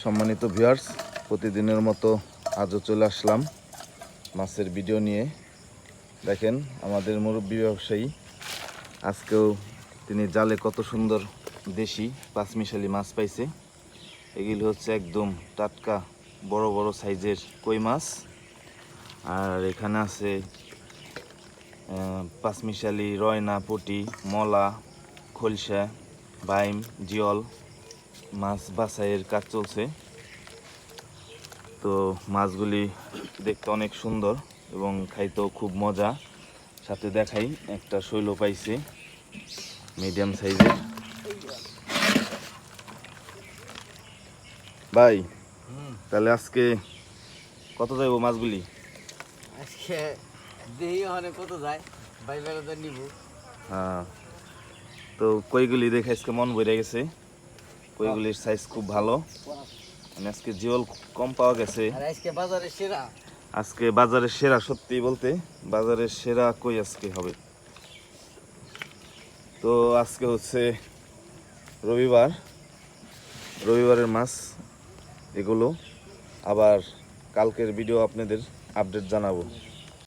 সম্মানিত ভিউয়ার্স, প্রতিদিনের মতো আজও চলে আসলাম মাছের ভিডিও নিয়ে। দেখেন আমাদের মুরব্বী ব্যবসায়ী আজকেও তিনি জালে কত সুন্দর দেশি পাঁচমিশালি মাছ পাইছে। এগুলি হচ্ছে একদম টাটকা বড় বড় সাইজের কই মাছ। আর এখানে আছে পাঁচমিশালি, রয়না, পুঁটি, মলা, খলসা, বাইম, জিয়ল মাছ বাছাইয়ের কাজ চলছে। তো মাছগুলি দেখতে অনেক সুন্দর এবং খাইতেও খুব মজা। সাথে দেখাই একটা শৈল পাইছে মিডিয়াম সাইজের। ভাই তাহলে আজকে কত যাইব মাছগুলি? আজকে দেহি ওখানে কত যায় ভাই বেড়াতে নিব। হ্যাঁ, তো কইগুলি দেখে আজকে মন ভরে গেছে। কইগুলির সাইজ খুব ভালো। মানে আজকে জিওল কম পাওয়া গেছে। আর আজকে বাজারে সেরা। আজকে বাজারের সেরা, সত্যি বলতে বাজারের সেরা কই আজকে হবে। তো আজকে হচ্ছে রবিবারের মাছ এগুলো। আবার কালকের ভিডিও আপনাদের আপডেট জানাবো।